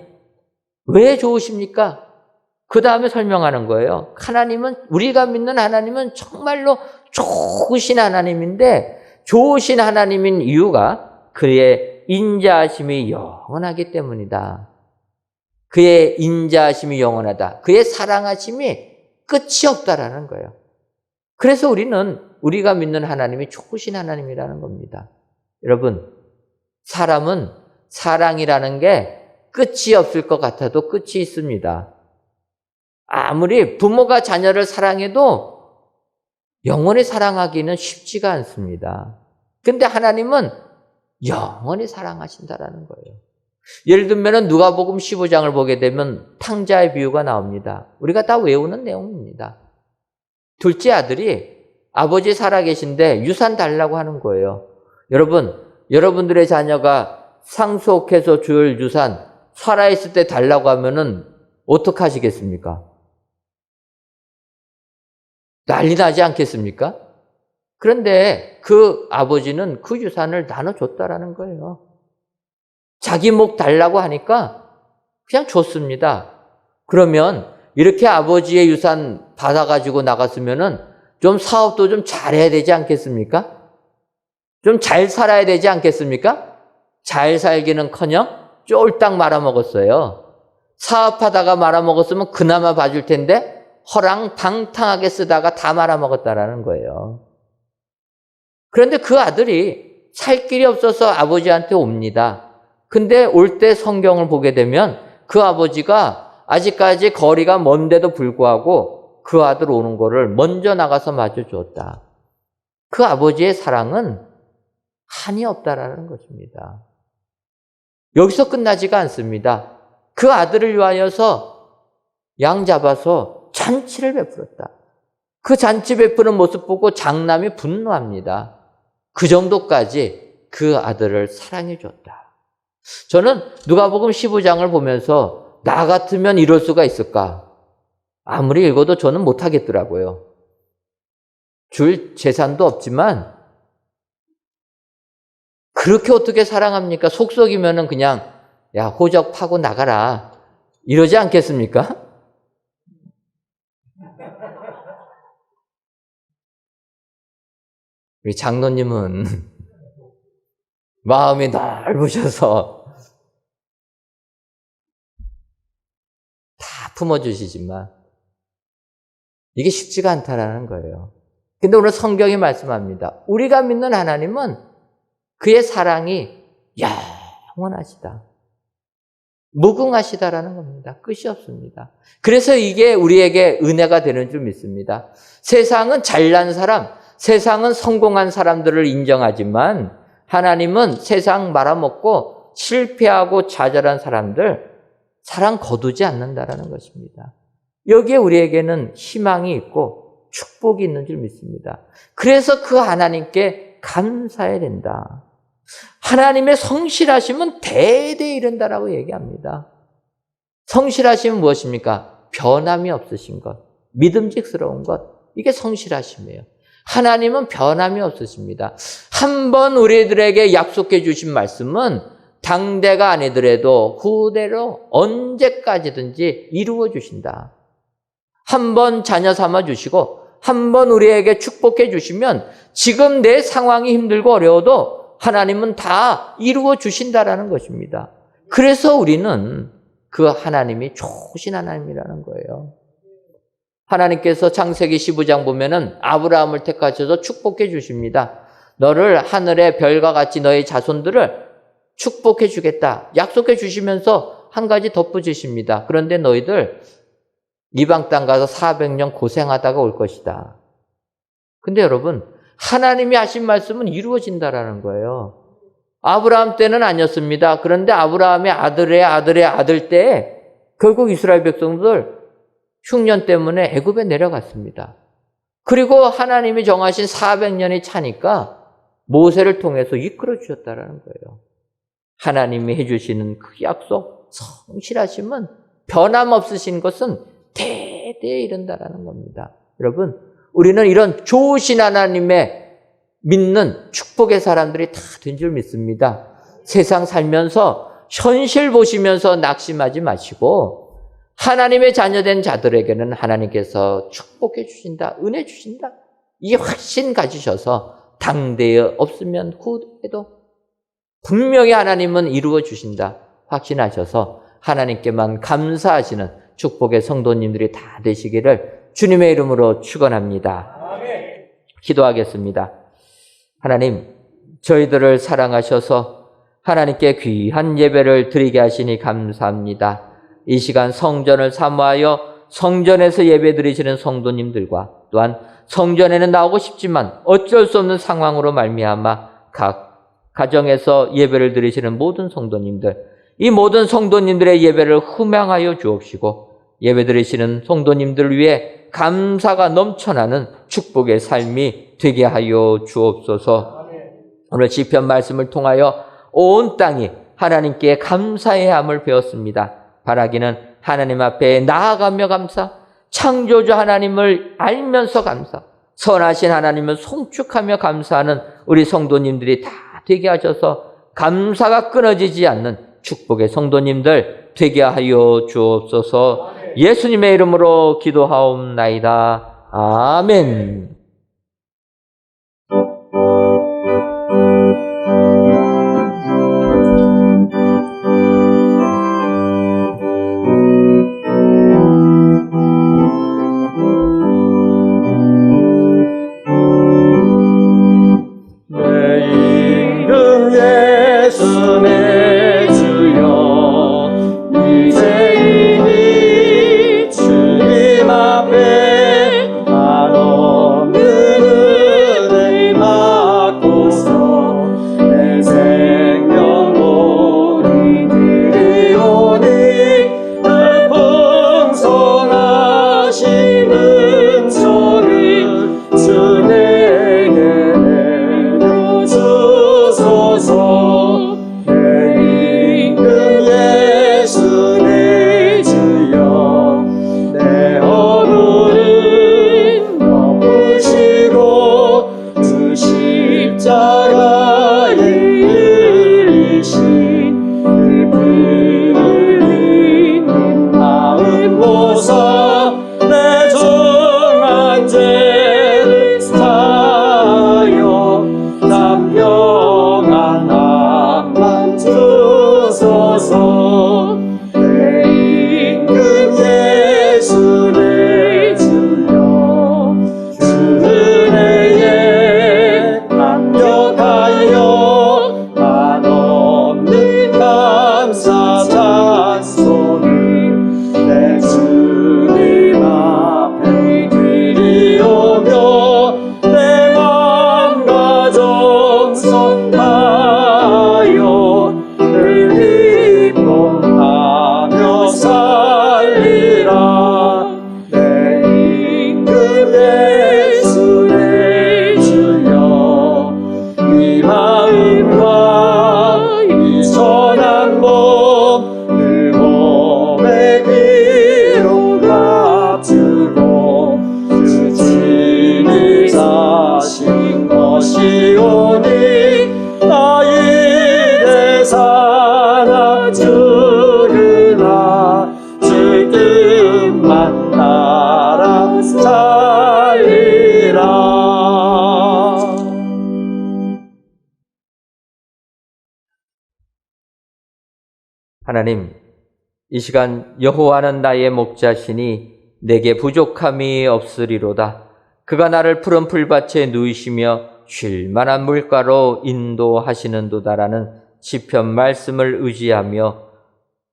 왜 좋으십니까? 그 다음에 설명하는 거예요. 하나님은, 우리가 믿는 하나님은 정말로 좋으신 하나님인데, 좋으신 하나님인 이유가 그의 인자하심이 영원하기 때문이다. 그의 인자하심이 영원하다. 그의 사랑하심이 끝이 없다라는 거예요. 그래서 우리가 믿는 하나님이 좋으신 하나님이라는 겁니다. 여러분, 사람은 사랑이라는 게 끝이 없을 것 같아도 끝이 있습니다. 아무리 부모가 자녀를 사랑해도 영원히 사랑하기는 쉽지가 않습니다. 근데 하나님은 영원히 사랑하신다라는 거예요. 예를 들면 누가복음 15장을 보게 되면 탕자의 비유가 나옵니다. 우리가 다 외우는 내용입니다. 둘째 아들이 아버지 살아계신데 유산 달라고 하는 거예요. 여러분들의 자녀가 상속해서 줄 유산 살아있을 때 달라고 하면은 어떡하시겠습니까? 난리 나지 않겠습니까? 그런데 그 아버지는 그 유산을 나눠줬다라는 거예요. 자기 목 달라고 하니까 그냥 줬습니다. 그러면 이렇게 아버지의 유산 받아가지고 나갔으면은 좀 사업도 좀 잘해야 되지 않겠습니까? 좀 잘 살아야 되지 않겠습니까? 잘 살기는커녕 쫄딱 말아먹었어요. 사업하다가 말아먹었으면 그나마 봐줄 텐데 허랑방탕하게 쓰다가 다 말아먹었다라는 거예요. 그런데 그 아들이 살 길이 없어서 아버지한테 옵니다. 근데 올 때 성경을 보게 되면 그 아버지가 아직까지 거리가 먼데도 불구하고 그 아들 오는 거를 먼저 나가서 맞아주었다. 그 아버지의 사랑은 한이 없다라는 것입니다. 여기서 끝나지가 않습니다. 그 아들을 위하여서 양 잡아서 잔치를 베풀었다. 그 잔치 베푸는 모습 보고 장남이 분노합니다. 그 정도까지 그 아들을 사랑해 줬다. 저는 누가복음 15장을 보면서 나 같으면 이럴 수가 있을까? 아무리 읽어도 저는 못하겠더라고요. 줄 재산도 없지만 그렇게 어떻게 사랑합니까? 속썩이면은 그냥 야 호적 파고 나가라 이러지 않겠습니까? 우리 장로님은 마음이 넓으셔서 다 품어주시지만 이게 쉽지가 않다라는 거예요. 근데 오늘 성경이 말씀합니다. 우리가 믿는 하나님은 그의 사랑이 영원하시다. 무궁하시다라는 겁니다. 끝이 없습니다. 그래서 이게 우리에게 은혜가 되는 줄 믿습니다. 세상은 잘난 사람, 세상은 성공한 사람들을 인정하지만 하나님은 세상 말아먹고 실패하고 좌절한 사람들 사랑 거두지 않는다라는 것입니다. 여기에 우리에게는 희망이 있고 축복이 있는 줄 믿습니다. 그래서 그 하나님께 감사해야 된다. 하나님의 성실하심은 대대에 이른다라고 얘기합니다. 성실하심은 무엇입니까? 변함이 없으신 것, 믿음직스러운 것, 이게 성실하심이에요. 하나님은 변함이 없으십니다. 한번 우리들에게 약속해 주신 말씀은 당대가 아니더라도 후대로 언제까지든지 이루어 주신다. 한번 자녀 삼아 주시고 한번 우리에게 축복해 주시면 지금 내 상황이 힘들고 어려워도 하나님은 다 이루어 주신다라는 것입니다. 그래서 우리는 그 하나님이 좋으신 하나님이라는 거예요. 하나님께서 창세기 15장 보면은 아브라함을 택하셔서 축복해 주십니다. 너를 하늘의 별과 같이 너의 자손들을 축복해 주겠다. 약속해 주시면서 한 가지 덧붙이십니다. 그런데 너희들 이방 땅 가서 400년 고생하다가 올 것이다. 근데 여러분, 하나님이 하신 말씀은 이루어진다라는 거예요. 아브라함 때는 아니었습니다. 그런데 아브라함의 아들의 아들의 아들 때에 결국 이스라엘 백성들 흉년 때문에 애굽에 내려갔습니다. 그리고 하나님이 정하신 400년이 차니까 모세를 통해서 이끌어 주셨다라는 거예요. 하나님이 해주시는 그 약속, 성실하심은 변함없으신 것은 대대에 이른다라는 겁니다. 여러분, 우리는 이런 좋으신 하나님의 믿는 축복의 사람들이 다 된 줄 믿습니다. 세상 살면서 현실 보시면서 낙심하지 마시고 하나님의 자녀된 자들에게는 하나님께서 축복해 주신다, 은혜 주신다. 이 확신 가지셔서 당대에 없으면 후에도 분명히 하나님은 이루어 주신다 확신하셔서 하나님께만 감사하시는 축복의 성도님들이 다 되시기를 주님의 이름으로 축원합니다.
아멘.
기도하겠습니다. 하나님, 저희들을 사랑하셔서 하나님께 귀한 예배를 드리게 하시니 감사합니다. 이 시간 성전을 사모하여 성전에서 예배 드리시는 성도님들과 또한 성전에는 나오고 싶지만 어쩔 수 없는 상황으로 말미암아 각 가정에서 예배를 드리시는 모든 성도님들, 이 모든 성도님들의 예배를 흠양하여 주옵시고 예배 드리시는 성도님들을 위해 감사가 넘쳐나는 축복의 삶이 되게 하여 주옵소서. 오늘 시편 말씀을 통하여 온 땅이 하나님께 감사해야 함을 배웠습니다. 바라기는 하나님 앞에 나아가며 감사, 창조주 하나님을 알면서 감사, 선하신 하나님을 송축하며 감사하는 우리 성도님들이 다 되게 하셔서 감사가 끊어지지 않는 축복의 성도님들 되게 하여 주옵소서. 예수님의 이름으로 기도하옵나이다. 아멘.
하시오니 나의 대사나 주르나 지금만 따라 살리라.
하나님, 이 시간 여호와는 나의 목자시니 내게 부족함이 없으리로다. 그가 나를 푸른 풀밭에 누이시며 쉴 만한 물가로 인도하시는도다라는 시편 말씀을 의지하며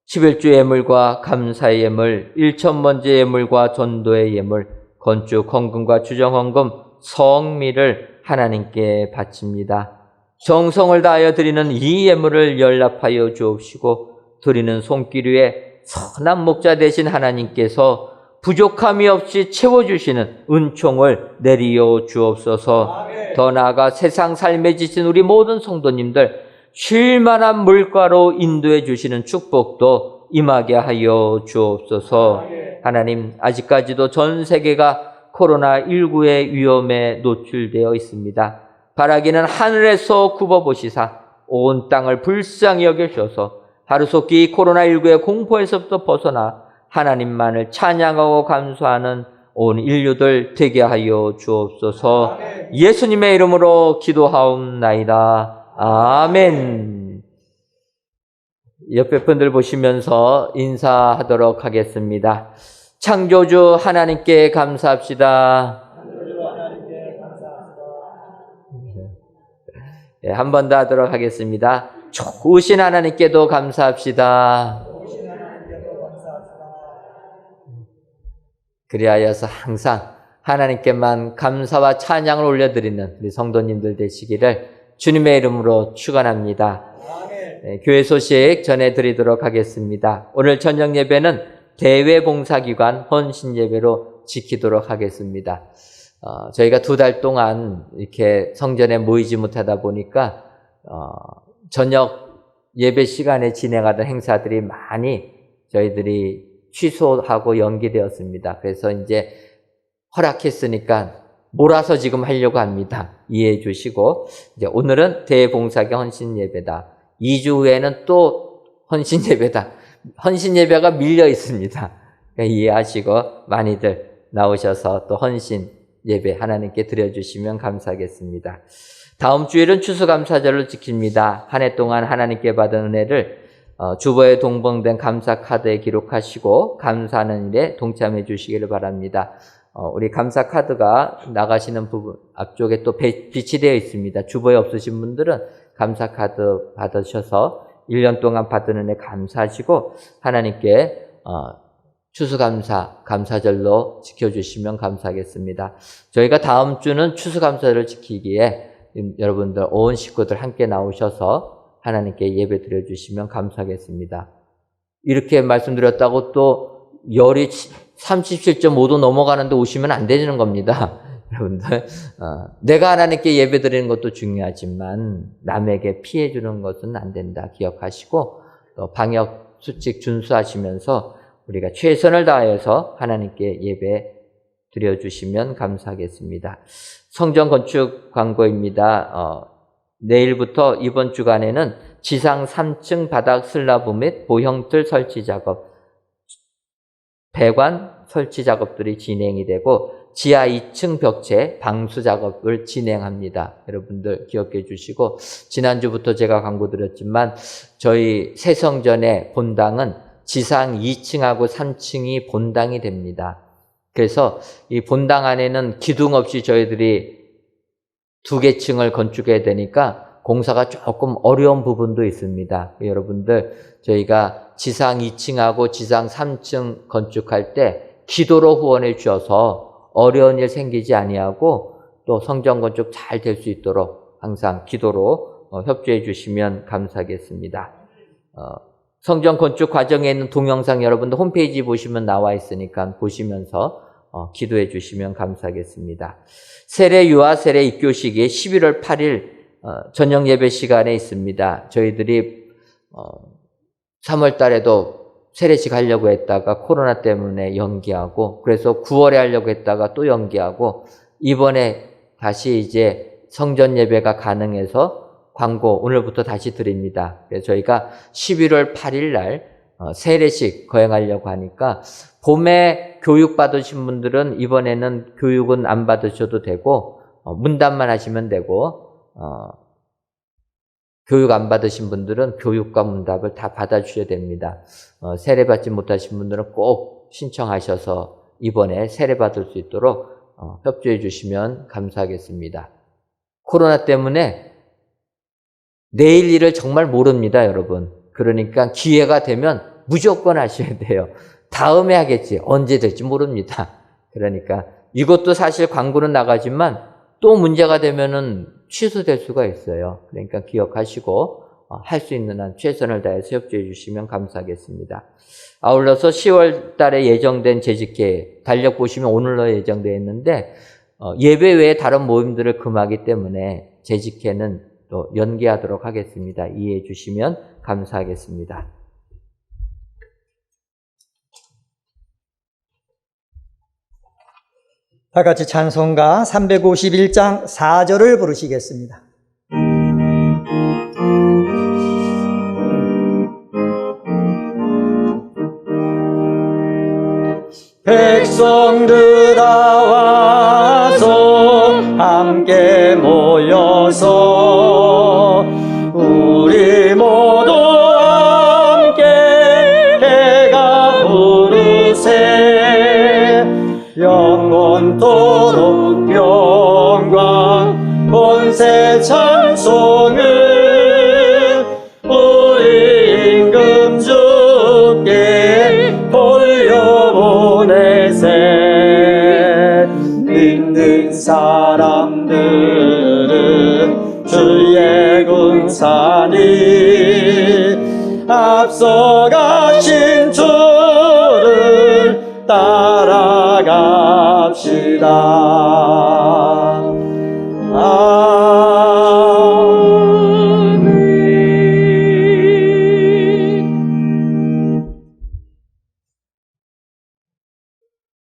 11주 예물과 감사의 예물, 일천번제 예물과 전도의 예물, 건축 헌금과 주정 헌금, 성미를 하나님께 바칩니다. 정성을 다하여 드리는 이 예물을 연락하여 주옵시고 드리는 손길 위에 선한 목자 되신 하나님께서 부족함이 없이 채워주시는 은총을 내리어 주옵소서. 더 나아가 세상 삶에 지친 우리 모든 성도님들 쉴만한 물가로 인도해 주시는 축복도 임하게 하여 주옵소서. 하나님, 아직까지도 전 세계가 코로나19의 위험에 노출되어 있습니다. 바라기는 하늘에서 굽어보시사 온 땅을 불쌍히 여겨주셔서 하루속히 이 코로나19의 공포에서부터 벗어나 하나님만을 찬양하고 감사하는 온 인류들 되게 하여 주옵소서. 예수님의 이름으로 기도하옵나이다. 아멘. 옆에 분들 보시면서 인사하도록 하겠습니다. 창조주 하나님께 감사합시다. 네, 한 번 더 하도록 하겠습니다. 좋으신 하나님께도 감사합시다. 그리하여서 항상 하나님께만 감사와 찬양을 올려드리는 우리 성도님들 되시기를 주님의 이름으로 축원합니다. 네, 교회 소식 전해드리도록 하겠습니다. 오늘 저녁 예배는 대외봉사기관 헌신예배로 지키도록 하겠습니다. 저희가 2달 동안 이렇게 성전에 모이지 못하다 보니까 저녁 예배 시간에 진행하던 행사들이 많이 저희들이 취소하고 연기되었습니다. 그래서 이제 허락했으니까 몰아서 지금 하려고 합니다. 이해해 주시고, 이제 오늘은 대봉사기 헌신 예배다. 2주 후에는 또 헌신 예배다. 헌신 예배가 밀려 있습니다. 그러니까 이해하시고 많이들 나오셔서 또 헌신 예배 하나님께 드려주시면 감사하겠습니다. 다음 주일은 추수감사절을 지킵니다. 한 해 동안 하나님께 받은 은혜를 주보에 동봉된 감사 카드에 기록하시고 감사하는 일에 동참해 주시기를 바랍니다. 우리 감사 카드가 나가시는 부분 앞쪽에 또 빛이 되어 있습니다. 주보에 없으신 분들은 감사 카드 받으셔서 1년 동안 받은 은혜 감사하시고 하나님께 추수감사 감사절로 지켜주시면 감사하겠습니다. 저희가 다음 주는 추수감사절을 지키기에 여러분들 온 식구들 함께 나오셔서 하나님께 예배 드려주시면 감사하겠습니다. 이렇게 말씀드렸다고 또 열이 37.5도 넘어가는데 오시면 안 되는 겁니다. 여러분들, 내가 하나님께 예배 드리는 것도 중요하지만 남에게 피해 주는 것은 안 된다 기억하시고 또 방역 수칙 준수하시면서 우리가 최선을 다해서 하나님께 예배 드려주시면 감사하겠습니다. 성전 건축 광고입니다. 내일부터 이번 주간에는 지상 3층 바닥 슬라브 및 보형틀 설치 작업, 배관 설치 작업들이 진행이 되고 지하 2층 벽체 방수 작업을 진행합니다. 여러분들 기억해 주시고, 지난주부터 제가 광고 드렸지만 저희 새성전의 본당은 지상 2층하고 3층이 본당이 됩니다. 그래서 이 본당 안에는 기둥 없이 저희들이 2개 층을 건축해야 되니까 공사가 조금 어려운 부분도 있습니다. 여러분들, 저희가 지상 2층하고 지상 3층 건축할 때 기도로 후원해 주셔서 어려운 일 생기지 아니하고 또 성전 건축 잘 될 수 있도록 항상 기도로 협조해 주시면 감사하겠습니다. 성전 건축 과정에 있는 동영상 여러분들 홈페이지 보시면 나와 있으니까 보시면서 기도해 주시면 감사하겠습니다. 세례 유아 세례 입교식이 11월 8일 저녁 예배 시간에 있습니다. 저희들이 3월 달에도 세례식 하려고 했다가 코로나 때문에 연기하고, 그래서 9월에 하려고 했다가 또 연기하고, 이번에 다시 이제 성전 예배가 가능해서 광고 오늘부터 다시 드립니다. 그래서 저희가 11월 8일 날 세례식 거행하려고 하니까 봄에 교육 받으신 분들은 이번에는 교육은 안 받으셔도 되고 문답만 하시면 되고 교육 안 받으신 분들은 교육과 문답을 다 받아주셔야 됩니다. 세례 받지 못하신 분들은 꼭 신청하셔서 이번에 세례 받을 수 있도록 협조해 주시면 감사하겠습니다. 코로나 때문에 내일 일을 정말 모릅니다, 여러분. 그러니까 기회가 되면 무조건 하셔야 돼요. 다음에 하겠지. 언제 될지 모릅니다. 그러니까 이것도 사실 광고는 나가지만 또 문제가 되면은 취소될 수가 있어요. 그러니까 기억하시고 할 수 있는 한 최선을 다해서 협조해 주시면 감사하겠습니다. 아울러서 10월 달에 예정된 재직회 달력 보시면 오늘로 예정되어 있는데 예배 외에 다른 모임들을 금하기 때문에 재직회는 또 연기하도록 하겠습니다. 이해해 주시면 감사하겠습니다.
다 같이 찬송가 351장 4절을 부르시겠습니다.
백성들 다 와서 함께 모여서 우리 모두 함께 해가 부르세 영원토록 영광 본세 찬송을 우리 임금 주께 돌려보내세 믿는 사람들은 주의 군사니 앞서가신 주를 따라갑시다.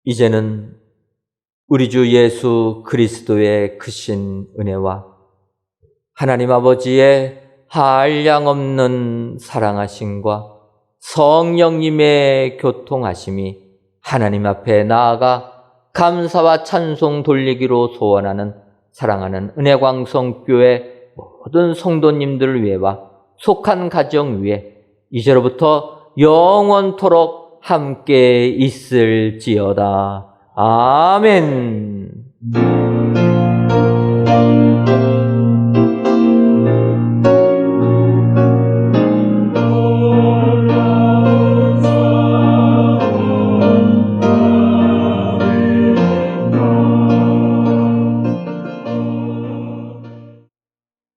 이제는 우리 주 예수 그리스도의 크신 은혜와 하나님 아버지의 한량없는 사랑하심과 성령님의 교통하심이 하나님 앞에 나아가 감사와 찬송 돌리기로 소원하는 사랑하는 은혜광성교회 모든 성도님들 위에와 속한 가정 위에 이제로부터 영원토록 함께 있을지어다. 아멘.